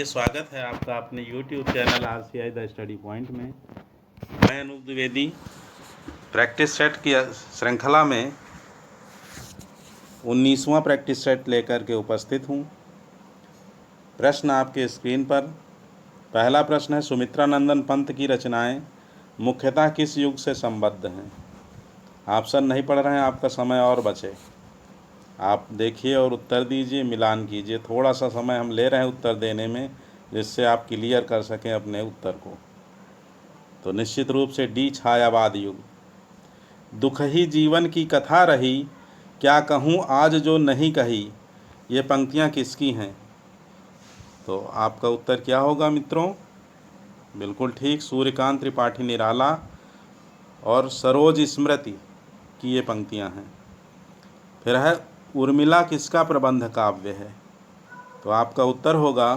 चलिए, स्वागत है आपका अपने YouTube channel RCI the study point में। मैं अनूप द्विवेदी प्रैक्टिस सेट की श्रृंखला में 19वां प्रैक्टिस सेट लेकर के उपस्थित हूँ। प्रश्न आपके स्क्रीन पर। पहला प्रश्न है, सुमित्रा नंदन पंत की रचनाएं मुख्यतः किस युग से संबद्ध हैं? ऑप्शन नहीं पढ़ रहे हैं, आपका समय और बचे। आप देखिए और उत्तर दीजिए, मिलान कीजिए। थोड़ा सा समय हम ले रहे हैं उत्तर देने में, जिससे आप क्लियर कर सकें अपने उत्तर को। तो निश्चित रूप से डी, छायावाद युग। दुख ही जीवन की कथा रही, क्या कहूँ आज जो नहीं कही, ये पंक्तियाँ किसकी हैं? तो आपका उत्तर क्या होगा मित्रों? बिल्कुल ठीक, सूर्यकांत त्रिपाठी निराला और सरोज स्मृति की ये पंक्तियाँ हैं। फिर है, उर्मिला किसका प्रबंध काव्य है? तो आपका उत्तर होगा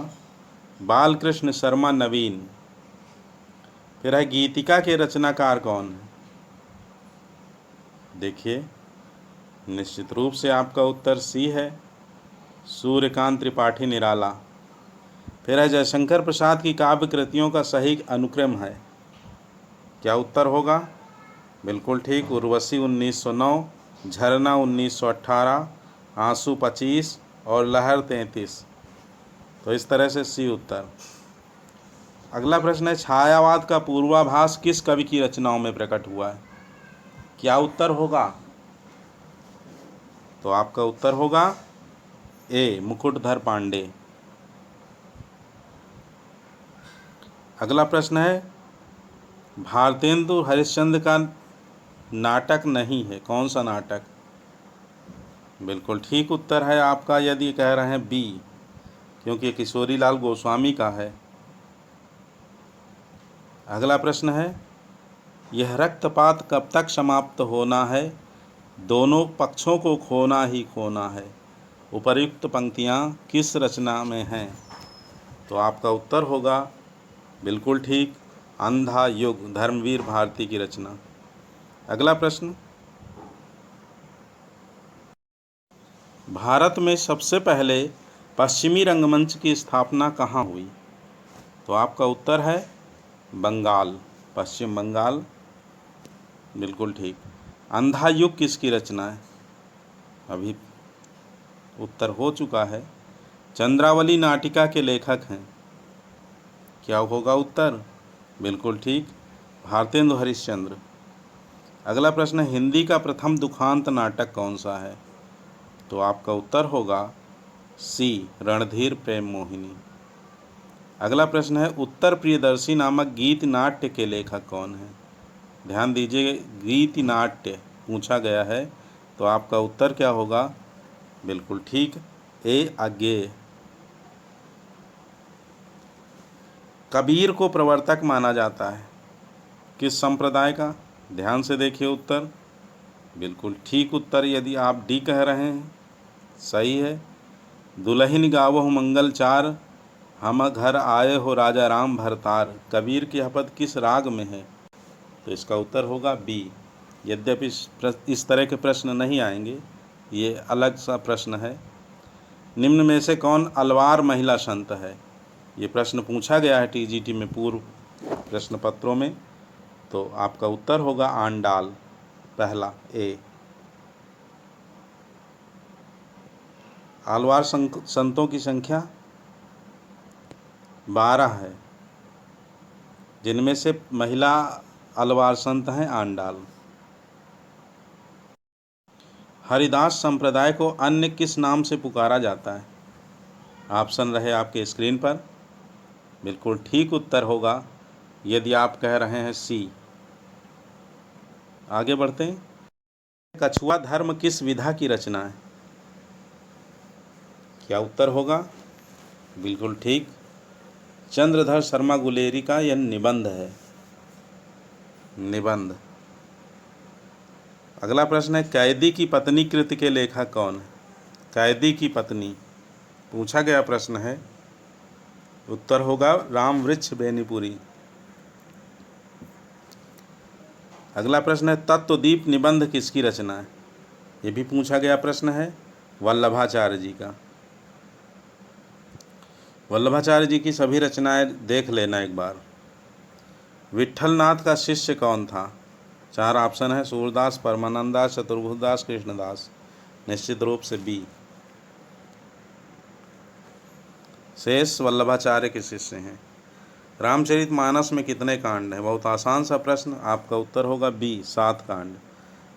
बालकृष्ण शर्मा नवीन। फिर है, गीतिका के रचनाकार कौन है? देखिए, निश्चित रूप से आपका उत्तर सी है, सूर्यकांत त्रिपाठी निराला। फिर है, जयशंकर प्रसाद की काव्य कृतियों का सही अनुक्रम है? क्या उत्तर होगा? बिल्कुल ठीक, उर्वशी 1909, झरना 1918, आंसू 25 और लहर 33। तो इस तरह से सी उत्तर। अगला प्रश्न है, छायावाद का पूर्वाभास किस कवि की रचनाओं में प्रकट हुआ है? क्या उत्तर होगा? तो आपका उत्तर होगा ए, मुकुटधर पांडे। अगला प्रश्न है, भारतेंदु हरिश्चंद्र का नाटक नहीं है, कौन सा नाटक? बिल्कुल ठीक उत्तर है आपका, यदि कह रहे हैं बी, क्योंकि किशोरी लाल गोस्वामी का है। अगला प्रश्न है, यह रक्तपात कब तक समाप्त होना है, दोनों पक्षों को खोना ही खोना है, उपर्युक्त पंक्तियाँ किस रचना में हैं? तो आपका उत्तर होगा बिल्कुल ठीक, अंधा युग, धर्मवीर भारती की रचना। अगला प्रश्न, भारत में सबसे पहले पश्चिमी रंगमंच की स्थापना कहाँ हुई? तो आपका उत्तर है बंगाल, पश्चिम बंगाल। बिल्कुल ठीक। अंधा युग किसकी रचना है? अभी उत्तर हो चुका है, चंद्रावली नाटिका के लेखक हैं। क्या होगा उत्तर? बिल्कुल ठीक, भारतेंदु हरिश्चंद्र। अगला प्रश्न, हिंदी का प्रथम दुखांत नाटक कौन सा है? तो आपका उत्तर होगा सी, रणधीर प्रेम मोहिनी। अगला प्रश्न है, उत्तर प्रियदर्शी नामक गीत नाट्य के लेखक कौन है? ध्यान दीजिए, गीत नाट्य पूछा गया है, तो आपका उत्तर क्या होगा? बिल्कुल ठीक, ए, अज्ञेय। कबीर को प्रवर्तक माना जाता है, किस संप्रदाय का? ध्यान से देखिए उत्तर। बिल्कुल ठीक उत्तर, यदि आप डी कह रहे हैं, सही है। दुल्हन गावो मंगल चार, हम घर आए हो राजा राम भरतार, कबीर की यह पद किस राग में है? तो इसका उत्तर होगा बी। यद्यपि इस तरह के प्रश्न नहीं आएंगे, ये अलग सा प्रश्न है। निम्न में से कौन अलवार महिला संत है? ये प्रश्न पूछा गया है टीजीटी में, पूर्व प्रश्न पत्रों में। तो आपका उत्तर होगा आंडाल, पहला ए। अलवार संतों की संख्या 12 है, जिनमें से महिला अलवार संत हैं आंडाल। हरिदास संप्रदाय को अन्य किस नाम से पुकारा जाता है? ऑप्शन रहे आपके स्क्रीन पर। बिल्कुल ठीक उत्तर होगा, यदि आप कह रहे हैं सी। आगे बढ़ते हैं, कछुआ धर्म किस विधा की रचना है? क्या उत्तर होगा? बिल्कुल ठीक, चंद्रधर शर्मा गुलेरी का यह निबंध है, निबंध। अगला प्रश्न है, कैदी की पत्नी कृति के लेखक कौन है? कैदी की पत्नी पूछा गया प्रश्न है, उत्तर होगा रामवृक्ष बेनीपुरी। अगला प्रश्न है, तत्वदीप निबंध किसकी रचना है? ये भी पूछा गया प्रश्न है, वल्लभाचार्य जी का। वल्लभाचार्य जी की सभी रचनाएं देख लेना एक बार। विट्ठलनाथ का शिष्य कौन था? 4 ऑप्शन है, सूरदास, परमानंदास, चतुर्भुजदास, कृष्णदास। निश्चित रूप से बी, शेष वल्लभाचार्य के शिष्य हैं। रामचरितमानस में कितने कांड हैं? बहुत आसान सा प्रश्न, आपका उत्तर होगा बी, 7 कांड।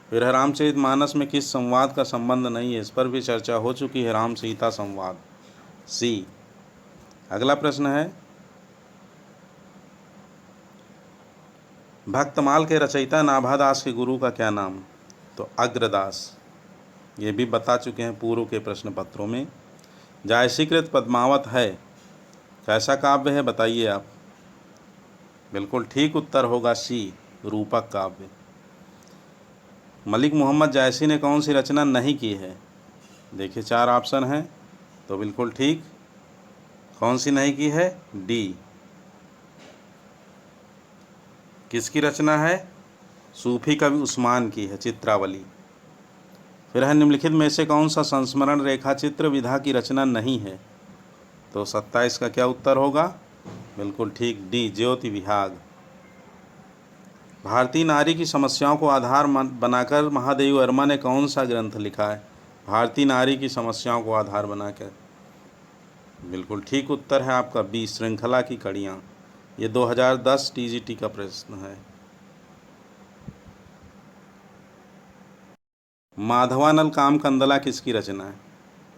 फिर है रामचरितमानस में किस संवाद का संबंध नहीं है? इस पर भी चर्चा हो चुकी है, राम सीता संवाद, सी। अगला प्रश्न है, भक्तमाल के रचयिता नाभादास के गुरु का क्या नाम? तो अग्रदास। ये भी बता चुके हैं पूर्व के प्रश्न पत्रों में। जायसीकृत पद्मावत है, कैसा काव्य है बताइए आप? बिल्कुल ठीक उत्तर होगा सी, रूपक काव्य। मलिक मोहम्मद जायसी ने कौन सी रचना नहीं की है? देखिए 4 ऑप्शन हैं, तो बिल्कुल ठीक। कौन सी नहीं की है? डी। किसकी रचना है? सूफी कवि उस्मान की है, चित्रावली। फिर है, निम्नलिखित में से कौन सा संस्मरण रेखा चित्र विधा की रचना नहीं है? तो 27 का क्या उत्तर होगा? बिल्कुल ठीक, डी, ज्योति विहाग। भारतीय नारी की समस्याओं को आधार बनाकर महादेवी वर्मा ने कौन सा ग्रंथ लिखा है? भारतीय नारी की समस्याओं को आधार बनाकर, बिल्कुल ठीक उत्तर है आपका बी, श्रृंखला की कड़ियाँ। ये 2010 टीजीटी का प्रश्न है। माधवानल काम कंदला किसकी रचना है?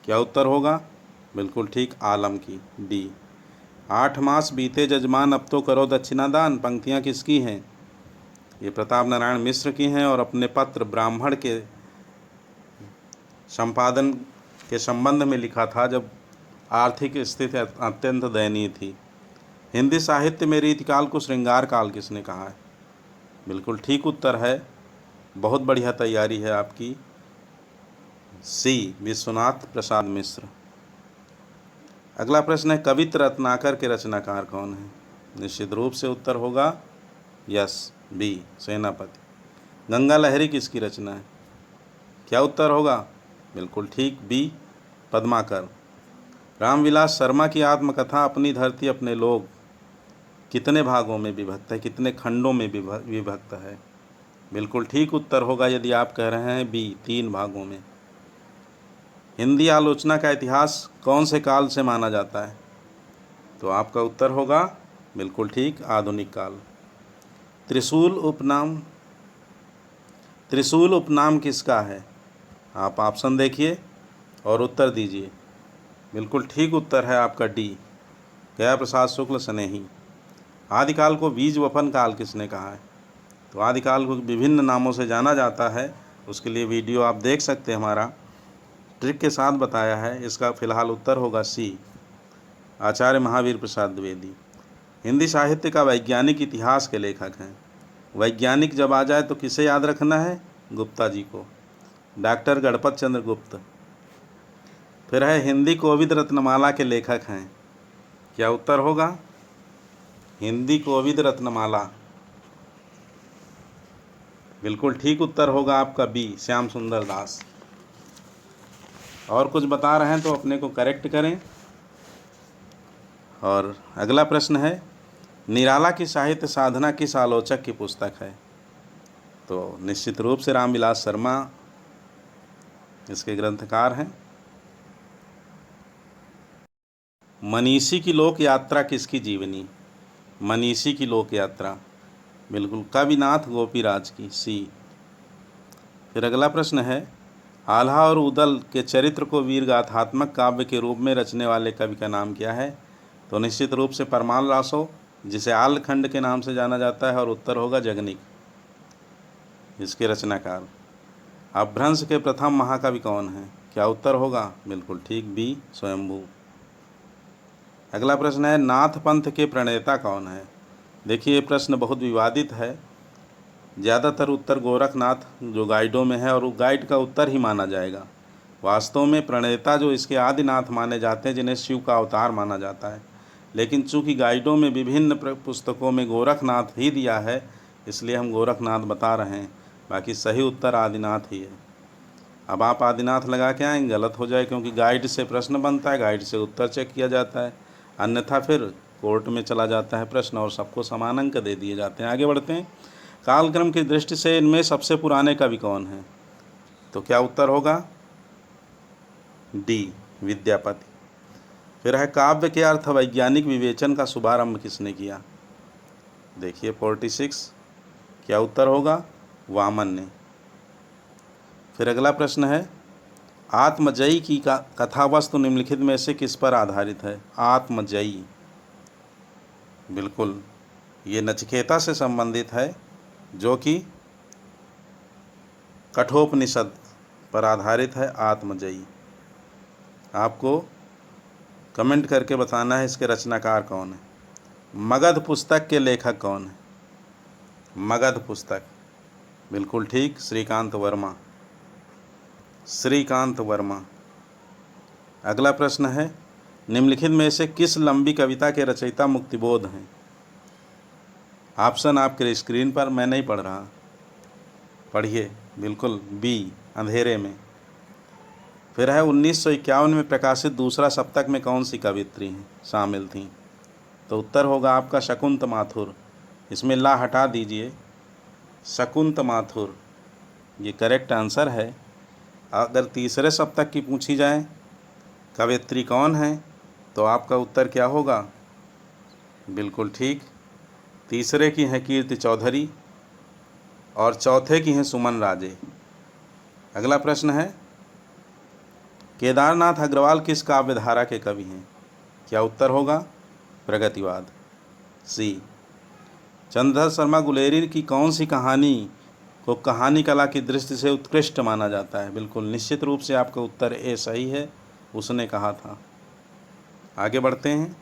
क्या उत्तर होगा? बिल्कुल ठीक, आलम की, डी। 8 मास बीते जजमान अब तो करो दक्षिणादान, पंक्तियाँ किसकी हैं? ये प्रताप नारायण मिश्र की हैं और अपने पत्र ब्राह्मण के संपादन के संबंध में लिखा था जब आर्थिक स्थिति अत्यंत दयनीय थी। हिंदी साहित्य में रीतिकाल को श्रृंगार काल किसने कहा है? बिल्कुल ठीक उत्तर है, बहुत बढ़िया तैयारी है आपकी, सी, विश्वनाथ प्रसाद मिश्र। अगला प्रश्न है, कवित्र रत्नाकर के रचनाकार कौन है? निश्चित रूप से उत्तर होगा यस, बी, सेनापति। गंगा लहरी किसकी रचना है? क्या उत्तर होगा? बिल्कुल ठीक, बी, पद्माकर। रामविलास शर्मा की आत्मकथा अपनी धरती अपने लोग कितने भागों में विभक्त है, कितने खंडों में विभक्त है? बिल्कुल ठीक उत्तर होगा, यदि आप कह रहे हैं बी, 3 भागों में। हिंदी आलोचना का इतिहास कौन से काल से माना जाता है? तो आपका उत्तर होगा बिल्कुल ठीक, आधुनिक काल। त्रिशूल उपनाम किसका है? आप ऑप्शन देखिए और उत्तर दीजिए। बिल्कुल ठीक उत्तर है आपका डी, गया प्रसाद शुक्ल स्नेही। आदिकाल को बीज वपन काल किसने कहा है? तो आदिकाल को विभिन्न नामों से जाना जाता है, उसके लिए वीडियो आप देख सकते हैं, हमारा ट्रिक के साथ बताया है। इसका फिलहाल उत्तर होगा सी, आचार्य महावीर प्रसाद द्विवेदी। हिंदी साहित्य का वैज्ञानिक इतिहास के लेखक हैं। वैज्ञानिक जब आ जाए तो किसे याद रखना है? गुप्ता जी को, डॉक्टर गणपत चंद्र गुप्त। फिर है, हिंदी कोविद रत्नमाला के लेखक हैं। क्या उत्तर होगा? हिंदी कोविद रत्नमाला, बिल्कुल ठीक उत्तर होगा आपका बी, श्याम सुंदर दास। और कुछ बता रहे हैं तो अपने को करेक्ट करें। और अगला प्रश्न है, निराला की साहित्य साधना किस आलोचक की पुस्तक है? तो निश्चित रूप से रामविलास शर्मा इसके ग्रंथकार हैं। मनीषी की लोक यात्रा किसकी जीवनी? मनीषी की लोक यात्रा, बिल्कुल कविनाथ गोपीराज की, सी। फिर अगला प्रश्न है, आल्हा और उदल के चरित्र को वीरगाथात्मक काव्य के रूप में रचने वाले कवि का नाम क्या है? तो निश्चित रूप से परमाल रासो, जिसे आल्हखंड के नाम से जाना जाता है, और उत्तर होगा जगनिक, इसके रचनाकार। अपभ्रंश के प्रथम महाकवि कौन है? क्या उत्तर होगा? बिल्कुल ठीक, बी, स्वयंभू। अगला प्रश्न है, नाथ पंथ के प्रणेता कौन है? देखिए ये प्रश्न बहुत विवादित है। ज़्यादातर उत्तर गोरखनाथ जो गाइडों में है, और वो गाइड का उत्तर ही माना जाएगा। वास्तव में प्रणेता जो इसके आदिनाथ माने जाते हैं, जिन्हें शिव का अवतार माना जाता है, लेकिन चूंकि गाइडों में विभिन्न पुस्तकों में गोरखनाथ ही दिया है, इसलिए हम गोरखनाथ बता रहे हैं। बाकी सही उत्तर आदिनाथ ही है। अब आप आदिनाथ लगा के आएंगे, गलत हो जाए, क्योंकि गाइड से प्रश्न बनता है, गाइड से उत्तर चेक किया जाता है। अन्यथा फिर कोर्ट में चला जाता है प्रश्न और सबको समान अंक दे दिए जाते हैं। आगे बढ़ते हैं। कालक्रम की दृष्टि से इनमें सबसे पुराने कवि कौन हैं? तो क्या उत्तर होगा? डी, विद्यापति। फिर है काव्य के अर्थ वैज्ञानिक विवेचन का शुभारंभ किसने किया? देखिए 46, क्या उत्तर होगा? वामन ने। फिर अगला प्रश्न है, आत्मजयी की कथा वस्तु निम्नलिखित में से किस पर आधारित है? आत्मजयी, बिल्कुल ये नचिकेता से संबंधित है, जो कि कठोपनिषद पर आधारित है। आत्मजयी आपको कमेंट करके बताना है इसके रचनाकार कौन है। मगध पुस्तक के लेखक कौन है? मगध पुस्तक, बिल्कुल ठीक, श्रीकांत वर्मा। श्रीकांत वर्मा। अगला प्रश्न है, निम्नलिखित में से किस लंबी कविता के रचयिता मुक्तिबोध हैं? ऑप्शन आपके स्क्रीन पर, मैं नहीं पढ़ रहा, पढ़िए। बिल्कुल बी, अंधेरे में। फिर है 1951 में प्रकाशित दूसरा सप्तक में कौन सी कवित्री हैं शामिल थीं? तो उत्तर होगा आपका शकुंत माथुर। इसमें ला हटा दीजिए, शकुंत माथुर ये करेक्ट आंसर है। अगर तीसरे सप्तक की पूछी जाए कवयित्री कौन है, तो आपका उत्तर क्या होगा? बिल्कुल ठीक, तीसरे की हैं कीर्ति चौधरी और चौथे की हैं सुमन राजे। अगला प्रश्न है, केदारनाथ अग्रवाल किस काव्यधारा के कवि हैं? क्या उत्तर होगा? प्रगतिवाद, सी। चंद्रधर शर्मा गुलेरी की कौन सी कहानी को कहानी कला की दृष्टि से उत्कृष्ट माना जाता है? बिल्कुल निश्चित रूप से आपका उत्तर ए सही है, उसने कहा था। आगे बढ़ते हैं।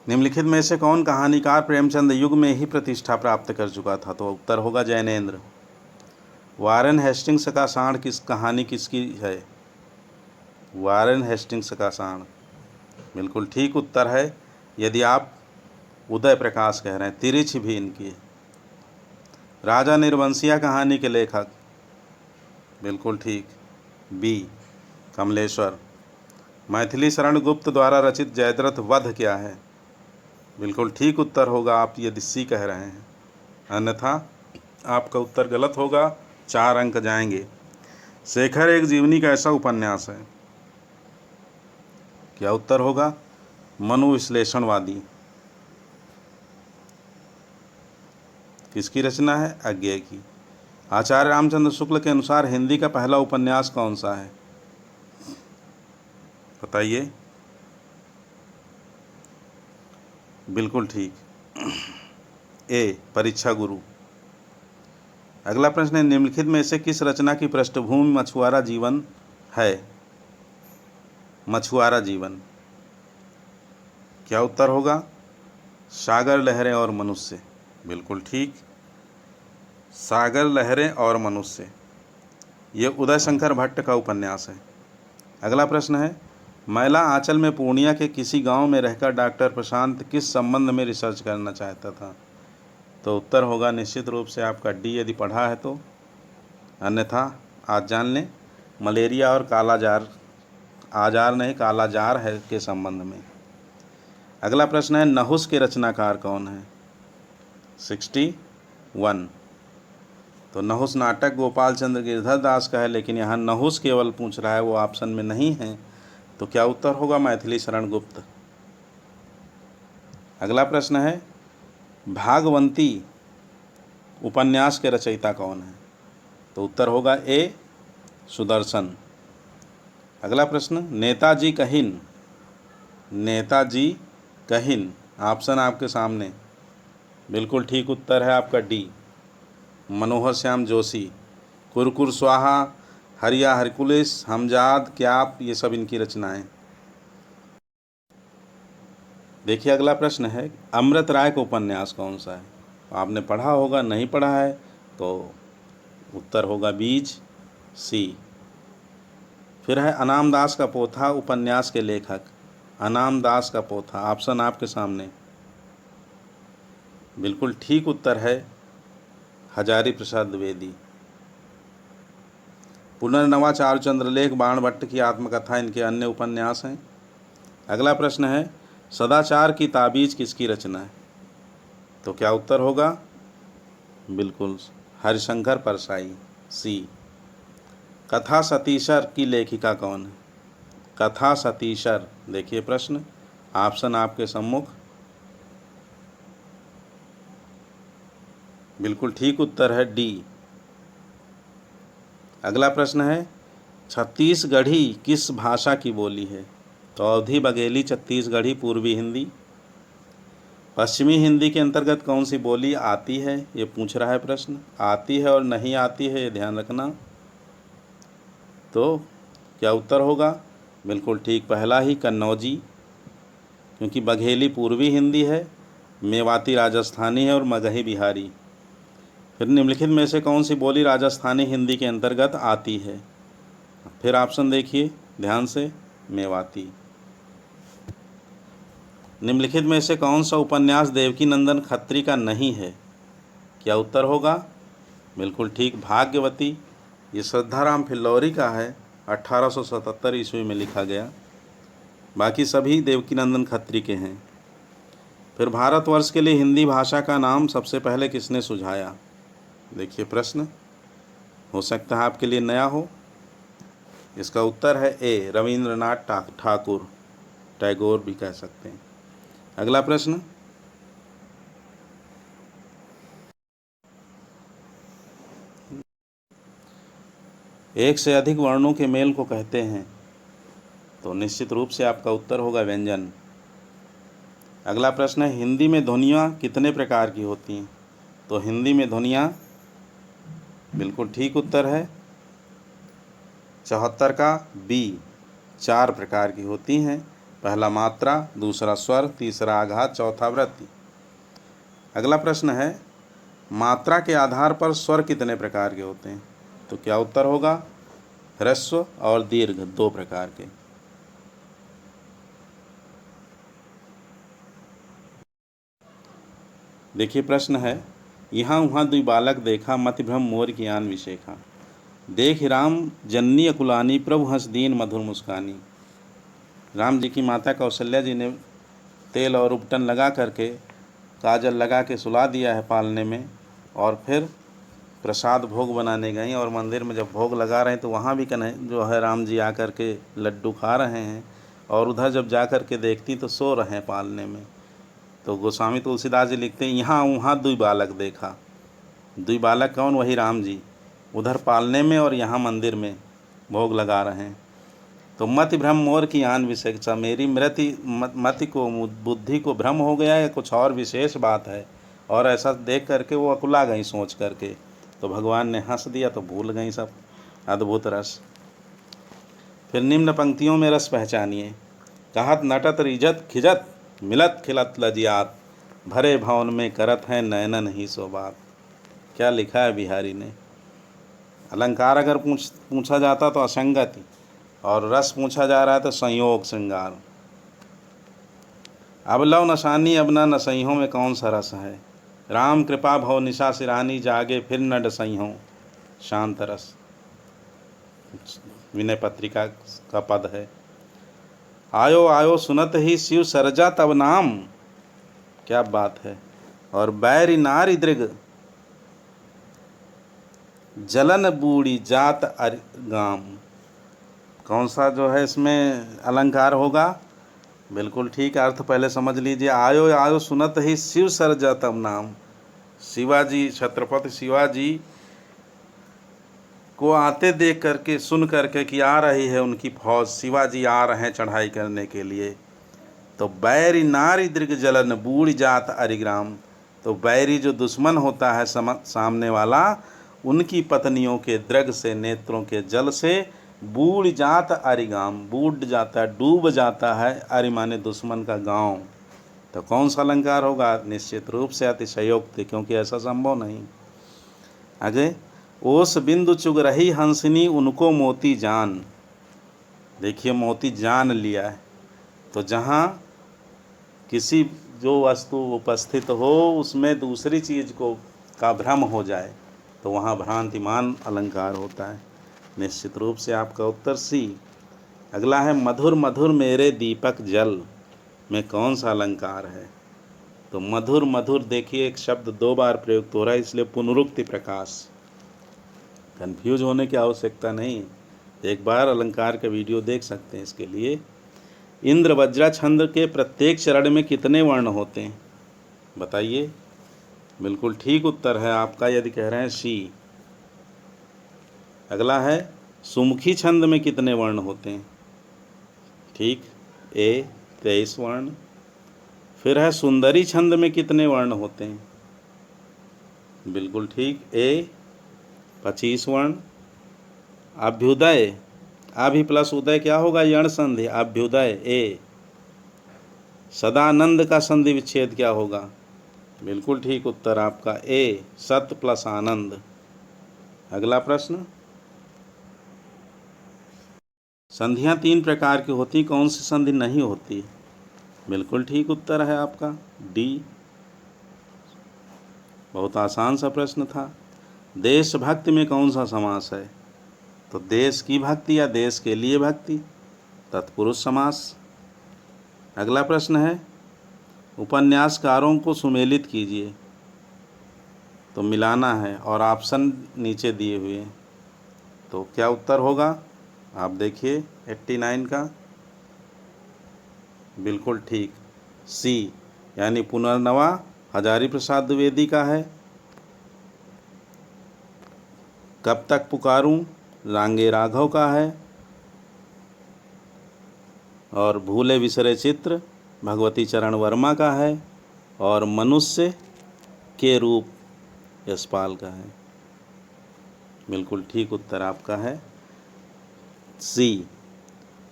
निम्नलिखित में से कौन कहानीकार प्रेमचंद युग में ही प्रतिष्ठा प्राप्त कर चुका था? तो उत्तर होगा जैनेन्द्र। वारेन हेस्टिंग्स का सांड किस कहानी किसकी है? वारेन हेस्टिंग्स का सांड, बिल्कुल ठीक उत्तर है। यदि आप उदय प्रकाश कह रहे हैं, तिरिछ भी इनकी है। राजा निर्वंशिया कहानी के लेखक, बिल्कुल ठीक, बी, कमलेश्वर। मैथिली शरण गुप्त द्वारा रचित जयद्रथ वध क्या है? बिल्कुल ठीक उत्तर होगा आप यदि सी कह रहे हैं, अन्यथा आपका उत्तर गलत होगा, 4 अंक जाएंगे। शेखर एक जीवनी का ऐसा उपन्यास है, क्या उत्तर होगा? मनोविश्लेषणवादी। किसकी रचना है? अज्ञेय की। आचार्य रामचंद्र शुक्ल के अनुसार हिंदी का पहला उपन्यास कौन सा है? बताइए। बिल्कुल ठीक, ए, परीक्षा गुरु। अगला प्रश्न है, निम्नलिखित में से किस रचना की पृष्ठभूमि मछुआरा जीवन है? मछुआरा जीवन, क्या उत्तर होगा? सागर लहरें और मनुष्य, बिल्कुल ठीक, सागर लहरें और मनुष्य। ये उदय शंकर भट्ट का उपन्यास है। अगला प्रश्न है, मैला आंचल में पूर्णिया के किसी गांव में रहकर डॉक्टर प्रशांत किस संबंध में रिसर्च करना चाहता था? तो उत्तर होगा निश्चित रूप से आपका डी, यदि पढ़ा है तो, अन्यथा आज जान लें, मलेरिया और कालाजार, आजार नहीं कालाजार है के संबंध में। अगला प्रश्न है, नहुस के रचनाकार कौन है? 61। तो नहुस नाटक गोपाल चंद्र गिरधर दास का है, लेकिन यहाँ नहुस केवल पूछ रहा है, वो ऑप्शन में नहीं है। तो क्या उत्तर होगा? मैथिली शरण गुप्त। अगला प्रश्न है, भागवंती उपन्यास के रचयिता कौन है? तो उत्तर होगा ए, सुदर्शन। अगला प्रश्न, नेताजी कहिन, नेताजी कहिन, ऑप्शन आपके सामने, बिल्कुल ठीक उत्तर है आपका डी, मनोहर श्याम जोशी। कुरकुर स्वाहा, हरिया हरकुलिस, हमजाद, क्याप, ये सब इनकी रचनाएं। देखिए अगला प्रश्न है, अमृत राय का उपन्यास कौन सा है? आपने पढ़ा होगा, नहीं पढ़ा है तो उत्तर होगा बीज, सी। फिर है अनाम दास का पोथा उपन्यास के लेखक, अनाम दास का पोथा, ऑप्शन आपके सामने, बिल्कुल ठीक उत्तर है हजारी प्रसाद द्विवेदी। पुनर्नवा, चारुचंद्रलेख, बाणभट्ट की आत्मकथा इनके अन्य उपन्यास हैं। अगला प्रश्न है, सदाचार की ताबीज किसकी रचना है? तो क्या उत्तर होगा? बिल्कुल हरिशंकर परसाई, सी। कथा सतीशर की लेखिका कौन है? कथा सतीशर, देखिए प्रश्न, ऑप्शन आपके सम्मुख। बिल्कुल ठीक उत्तर है डी। अगला प्रश्न है, छत्तीसगढ़ी किस भाषा की बोली है? तो अवधी, बघेली, छत्तीसगढ़ी, पूर्वी हिंदी। पश्चिमी हिंदी के अंतर्गत कौन सी बोली आती है, ये पूछ रहा है प्रश्न। आती है और नहीं आती है, ये ध्यान रखना। तो क्या उत्तर होगा? बिल्कुल ठीक, पहला ही, कन्नौजी, क्योंकि बघेली पूर्वी हिंदी है, मेवाती राजस्थानी है और मगही बिहारी। फिर निम्नलिखित में से कौन सी बोली राजस्थानी हिंदी के अंतर्गत आती है? फिर ऑप्शन देखिए ध्यान से, मेवाती। निम्नलिखित में से कौन सा उपन्यास देवकीनंदन खत्री का नहीं है? क्या उत्तर होगा? बिल्कुल ठीक, भाग्यवती। ये श्रद्धाराम फिल्लौरी का है, 1877 ईस्वी में लिखा गया। बाकी सभी देवकीनंदन खत्री के हैं। फिर भारतवर्ष के लिए हिंदी भाषा का नाम सबसे पहले किसने सुझाया? देखिए प्रश्न, हो सकता है आपके लिए नया हो। इसका उत्तर है ए, रविंद्रनाथ ठाकुर, टैगोर भी कह सकते हैं। अगला प्रश्न, एक से अधिक वर्णों के मेल को कहते हैं? तो निश्चित रूप से आपका उत्तर होगा व्यंजन। अगला प्रश्न है, हिंदी में ध्वनियाँ कितने प्रकार की होती हैं? तो हिंदी में ध्वनियाँ, बिल्कुल ठीक उत्तर है 74 का बी, 4 प्रकार की होती हैं। पहला मात्रा, दूसरा स्वर, तीसरा आघात, चौथा वृत्ति। अगला प्रश्न है, मात्रा के आधार पर स्वर कितने प्रकार के होते हैं? तो क्या उत्तर होगा? ह्रस्व और दीर्घ, 2 प्रकार के। देखिए प्रश्न है, यहाँ वहाँ दुई बालक देखा, मति भ्रम मोर की आन विशेखा। देख राम जननी अकुलानी, प्रभु हंस दीन मधुर मुस्कानी। राम जी की माता कौशल्या जी ने तेल और उपटन लगा करके, काजल लगा के सुला दिया है पालने में, और फिर प्रसाद भोग बनाने गई, और मंदिर में जब भोग लगा रहे हैं तो वहाँ भी कन्हैया जो है राम जी आकर के लड्डू खा रहे हैं, और उधर जब जा कर के देखती तो सो रहे हैं पालने में। तो गोस्वामी तुलसीदास जी लिखते हैं, यहाँ वहाँ दुई बालक देखा। दुई बालक कौन? वही राम जी, उधर पालने में और यहाँ मंदिर में भोग लगा रहे हैं। तो मति भ्रम मोर की आन विशेषता, मेरी मति को, बुद्धि को भ्रम हो गया या कुछ और विशेष बात है, और ऐसा देख करके वो अकुला गई सोच करके। तो भगवान ने हंस दिया तो भूल गई सब। अद्भुत रस। फिर निम्न पंक्तियों में रस पहचानिए। कहत नटत रिझत खिजत, मिलत खिलत लजियात, भरे भवन में करत है नयनन ही सो बात। क्या लिखा है बिहारी ने? अलंकार अगर पूछा जाता तो असंगति, और रस पूछा जा रहा है तो संयोग श्रृंगार। अब लव नशानी अब न नसइहों में कौन सा रस है? राम कृपा भव निशा सिरानी, जागे फिर न डसइहों शांत रस। विनय पत्रिका का पद है। आयो आयो सुनत ही शिव सरजा तब नाम, क्या बात है। और बैरी नारी दृग, जलन बूढ़ी जात अरिगाम। कौन सा जो है इसमें अलंकार होगा? बिल्कुल ठीक, अर्थ पहले समझ लीजिए। आयो आयो सुनत ही शिव सरजा तब नाम। शिवाजी, छत्रपति शिवाजी को आते देख करके, सुन करके कि आ रही है उनकी फौज, शिवाजी आ रहे हैं चढ़ाई करने के लिए, तो बैरी नारी दृग जलन बूढ़ जात अरिग्राम। तो बैरी जो दुश्मन होता है सामने वाला, उनकी पत्नियों के दृग से, नेत्रों के जल से बूढ़ जात अरिगाम, बूढ़ जाता है, डूब जाता है। अरि माने दुश्मन का गांव। तो कौन सा अलंकार होगा? निश्चित रूप से अतिशयोक्ति, क्योंकि ऐसा संभव नहीं। आगे, ओस बिंदु चुग रही हंसनी, उनको मोती जान। देखिए मोती जान लिया है। तो जहाँ किसी जो वस्तु उपस्थित हो उसमें दूसरी चीज़ को का भ्रम हो जाए तो वहाँ भ्रांतिमान अलंकार होता है। निश्चित रूप से आपका उत्तर सी। अगला है मधुर मधुर मेरे दीपक जल में कौन सा अलंकार है? तो मधुर मधुर देखिए एक शब्द 2 बार प्रयुक्त हो रहा है, इसलिए पुनरुक्ति प्रकाश। कंफ्यूज होने की आवश्यकता नहीं है, एक बार अलंकार का वीडियो देख सकते हैं इसके लिए। इंद्र वज्रा छंद के प्रत्येक चरण में कितने वर्ण होते हैं? बताइए। बिल्कुल ठीक उत्तर है आपका, यदि कह रहे हैं सी। अगला है सुमुखी छंद में कितने वर्ण होते हैं? ठीक, ए 23 वर्ण। फिर है सुंदरी छंद में कितने वर्ण होते हैं? बिल्कुल ठीक, ए 25 वर्ण। अभ्युदय, अभि प्लस उदय क्या होगा? यण संधि, अभ्युदय ए। सदानंद का संधि विच्छेद क्या होगा? बिल्कुल ठीक उत्तर आपका ए, सत प्लस आनंद। अगला प्रश्न, संधियां 3 प्रकार की होती, कौन सी संधि नहीं होती? बिल्कुल ठीक उत्तर है आपका डी। बहुत आसान सा प्रश्न था। देशभक्ति में कौन सा समास है? तो देश की भक्ति या देश के लिए भक्ति, तत्पुरुष समास। अगला प्रश्न है उपन्यासकारों को सुमेलित कीजिए, तो मिलाना है और ऑप्शन नीचे दिए हुए हैं, तो क्या उत्तर होगा? आप देखिए 89 का। बिल्कुल ठीक, सी, यानी पुनर्नवा हजारी प्रसाद द्विवेदी का है। कब तक पुकारूं रांगे राघव का है। और भूले विसरे चित्र भगवती चरण वर्मा का है। और मनुष्य के रूप यशपाल का है। बिल्कुल ठीक उत्तर आपका है सी।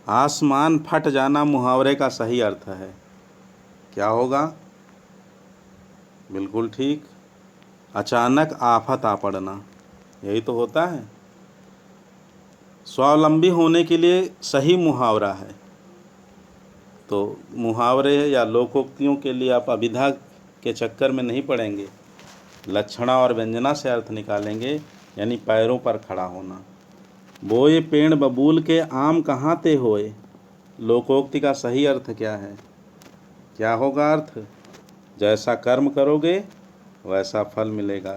आसमान फट जाना मुहावरे का सही अर्थ है, क्या होगा? बिल्कुल ठीक, अचानक आफत आ पड़ना, यही तो होता है। स्वावलंबी होने के लिए सही मुहावरा है, तो मुहावरे या लोकोक्तियों के लिए आप अभिधा के चक्कर में नहीं पड़ेंगे, लक्षणा और व्यंजना से अर्थ निकालेंगे, यानी पैरों पर खड़ा होना। बोए पेड़ बबूल के आम कहाँ ते होए, लोकोक्ति का सही अर्थ क्या है? क्या होगा अर्थ? जैसा कर्म करोगे वैसा फल मिलेगा।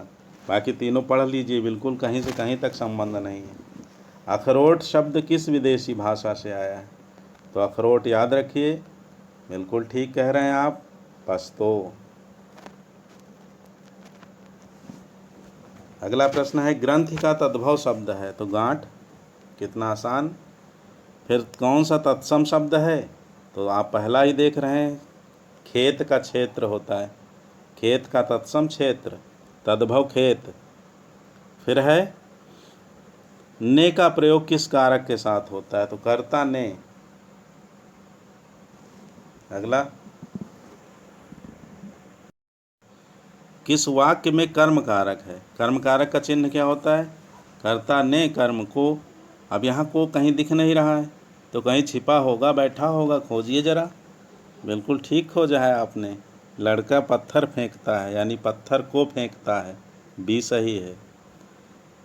बाकी तीनों पढ़ लीजिए, बिल्कुल कहीं से कहीं तक संबंध नहीं है। अखरोट शब्द किस विदेशी भाषा से आया है? तो अखरोट याद रखिए, बिल्कुल ठीक कह रहे हैं आप, पश्तो। अगला प्रश्न है ग्रंथ का तद्भव शब्द है, तो गांठ, कितना आसान। फिर कौन सा तत्सम शब्द है? तो आप पहला ही देख रहे हैं, खेत का क्षेत्र होता है, खेत का तत्सम क्षेत्र, तद्भव खेत। फिर है ने का प्रयोग किस कारक के साथ होता है? तो कर्ता ने। अगला, किस वाक्य में कर्म कारक है? कर्म कारक का चिन्ह क्या होता है? कर्ता ने कर्म को। अब यहाँ को कहीं दिख नहीं रहा है, तो कहीं छिपा होगा, बैठा होगा, खोजिए जरा। बिल्कुल ठीक खोजा है आपने, लड़का पत्थर फेंकता है, यानी पत्थर को फेंकता है, बी सही है।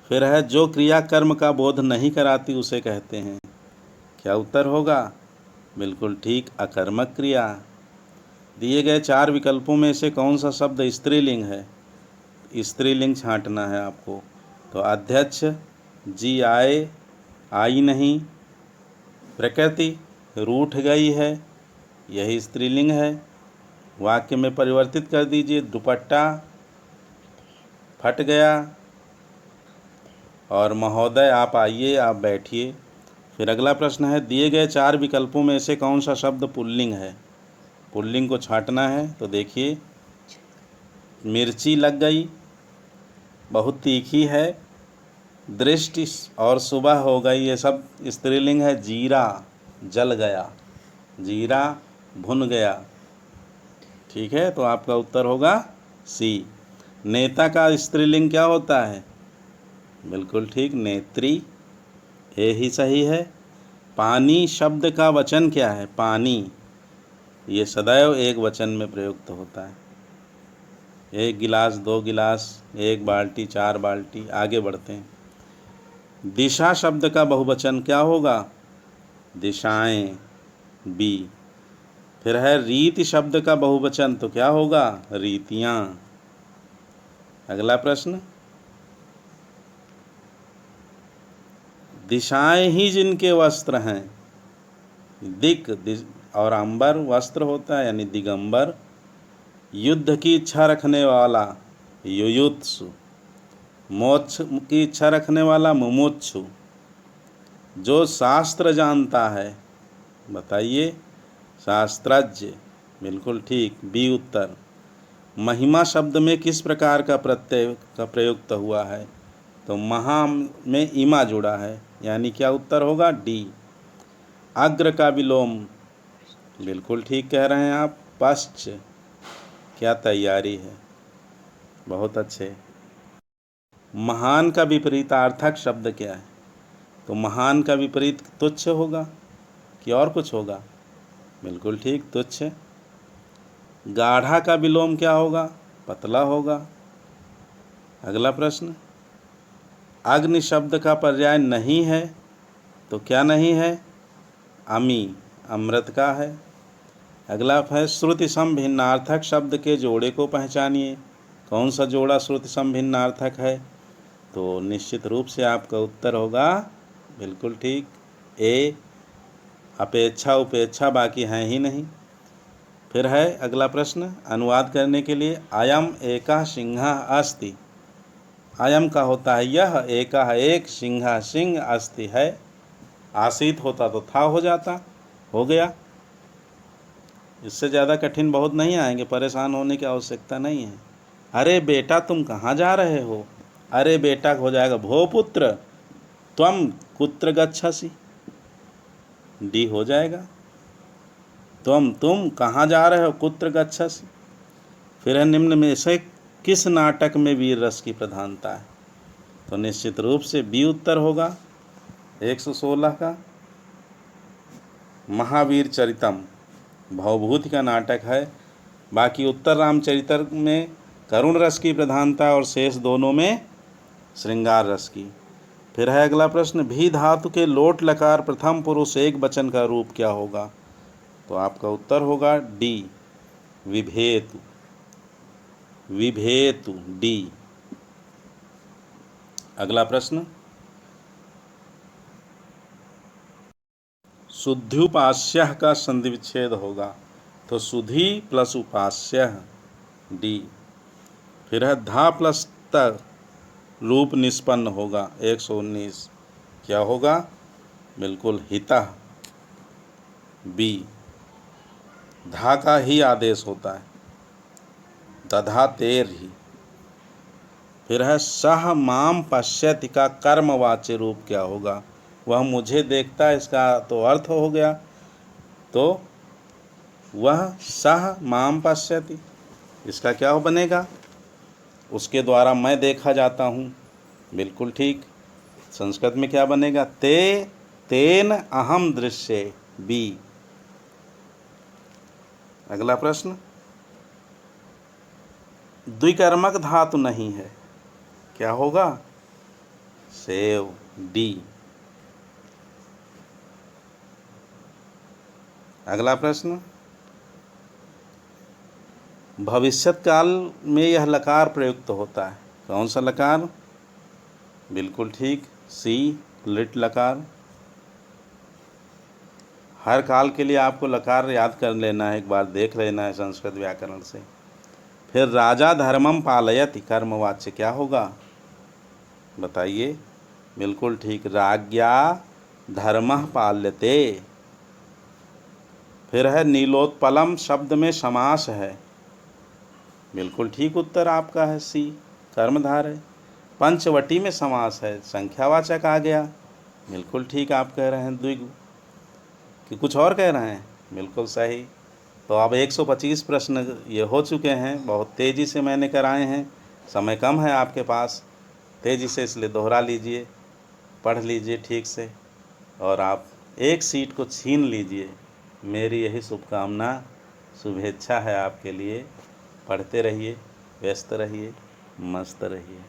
फिर है जो क्रिया कर्म का बोध नहीं कराती उसे कहते हैं, क्या उत्तर होगा? बिल्कुल ठीक, अकर्मक क्रिया। दिए गए 4 विकल्पों में से कौन सा शब्द स्त्रीलिंग है? स्त्रीलिंग छांटना है आपको। तो अध्यक्ष, जी आए, आई नहीं, प्रकृति रूठ गई है, यही स्त्रीलिंग है। वाक्य में परिवर्तित कर दीजिए, दुपट्टा फट गया, और महोदय आप आइए, आप बैठिए। फिर अगला प्रश्न है दिए गए 4 विकल्पों में से कौन सा शब्द पुल्लिंग है? पुल्लिंग को छांटना है, तो देखिए, मिर्ची लग गई, बहुत तीखी है, दृष्टि और सुबह हो गई, ये सब स्त्रीलिंग है। जीरा जल गया, जीरा भुन गया। ठीक है, तो आपका उत्तर होगा सी। नेता का स्त्रीलिंग क्या होता है? बिल्कुल ठीक, नेत्री, ये ही सही है। पानी शब्द का वचन क्या है? पानी, ये सदैव एक वचन में प्रयुक्त होता है। 1 गिलास, 2 गिलास, 1 बाल्टी, 4 बाल्टी। आगे बढ़ते हैं। दिशा शब्द का बहुवचन क्या होगा? दिशाएं, बी। फिर है रीति शब्द का बहुवचन तो क्या होगा? रीतियां। अगला प्रश्न, दिशाएं ही जिनके वस्त्र हैं, और अंबर वस्त्र होता है यानी दिगंबर। युद्ध की इच्छा रखने वाला युयुत्सु, मोक्ष की इच्छा रखने वाला मुमुक्षु। जो शास्त्र जानता है, बताइए? शास्त्रज्ञ। बिल्कुल ठीक, बी उत्तर। महिमा शब्द में किस प्रकार का प्रत्यय का प्रयुक्त हुआ है? तो महा में इमा जुड़ा है, यानी क्या उत्तर होगा? डी। अग्र का विलोम, बिल्कुल ठीक कह रहे हैं आप, पश्च। क्या तैयारी है, बहुत अच्छे। महान का विपरीतार्थक शब्द क्या है? तो महान का विपरीत तुच्छ होगा कि और कुछ होगा? बिल्कुल ठीक, तुच्छ। गाढ़ा का विलोम क्या होगा? पतला होगा। अगला प्रश्न, अग्नि शब्द का पर्याय नहीं है तो क्या नहीं है? अमी, अमृत का है। अगला है श्रुति समभिन्नार्थक शब्द के जोड़े को पहचानिए। कौन सा जोड़ा श्रुति समभिन्नार्थक है? तो निश्चित रूप से आपका उत्तर होगा, बिल्कुल ठीक, ए। अपेक्षा उपेक्षा बाकी हैं ही नहीं। फिर है अगला प्रश्न, अनुवाद करने के लिए, अयम एका सिंहा अस्ति। अयम का होता है यह, एका एक, सिंहा सिंह, अस्ति है। आसीत होता तो था हो जाता, हो गया। इससे ज़्यादा कठिन बहुत नहीं आएंगे, परेशान होने की आवश्यकता नहीं है। अरे बेटा तुम कहाँ जा रहे हो? अरे बेटा हो जाएगा भो पुत्र त्वम कुत्र गच्छसि, डी हो जाएगा। तुम कहाँ जा रहे हो? कुत्र गच्छसि। फिर है निम्न में से किस नाटक में वीर रस की प्रधानता है? तो निश्चित रूप से बी उत्तर होगा, 116 का महावीर चरितम भवभूति का नाटक है। बाकी उत्तर रामचरितर में करुण रस की प्रधानता और शेष दोनों में श्रृंगार रस की। फिर है अगला प्रश्न, भी धातु के लोट लकार प्रथम पुरुष एक वचन का रूप क्या होगा? तो आपका उत्तर होगा डी, विभेतु। विभेतु, डी। अगला प्रश्न, शुद्ध्युपास्य का संधि विच्छेद होगा तो सुधी प्लस उपास्य, डी। फिर है धा प्लस त रूप निष्पन्न होगा, 119, क्या होगा? बिल्कुल हितः, बी। धा का ही आदेश होता है, दधा तेर ही। फिर है सह माम पश्यति का कर्मवाच्य रूप क्या होगा? वह मुझे देखता है, इसका तो अर्थ हो गया, तो वह सह माम पश्यति, इसका क्या हो बनेगा? उसके द्वारा मैं देखा जाता हूँ, बिल्कुल ठीक। संस्कृत में क्या बनेगा? ते तेन अहम दृश्ये, बी। अगला प्रश्न, द्विकर्मक धातु नहीं है, क्या होगा? Save, D. अगला प्रश्न, भविष्यत काल में यह लकार प्रयुक्त होता है, कौन सा लकार? बिल्कुल ठीक, सी, लिट लकार। हर काल के लिए आपको लकार याद कर लेना है, एक बार देख लेना है संस्कृत व्याकरण से। फिर राजा धर्मम पालयति कर्मवाच्य क्या होगा? बताइए? बिल्कुल ठीक, राज्ञा धर्मः पाल्यते। फिर है नीलोत्पलम शब्द में समास है, बिल्कुल ठीक उत्तर आपका है सी, कर्मधार है। पंचवटी में समास है, संख्यावाचक आ गया, बिल्कुल ठीक आप कह रहे हैं। द्विगु कि कुछ और कह रहे हैं? बिल्कुल सही। तो अब 125 प्रश्न ये हो चुके हैं, बहुत तेज़ी से मैंने कराए हैं, समय कम है आपके पास, तेज़ी से इसलिए दोहरा लीजिए, पढ़ लीजिए ठीक से, और आप एक सीट को छीन लीजिए। मेरी यही शुभकामना, शुभेच्छा है आपके लिए। पढ़ते रहिए, व्यस्त रहिए, मस्त रहिए।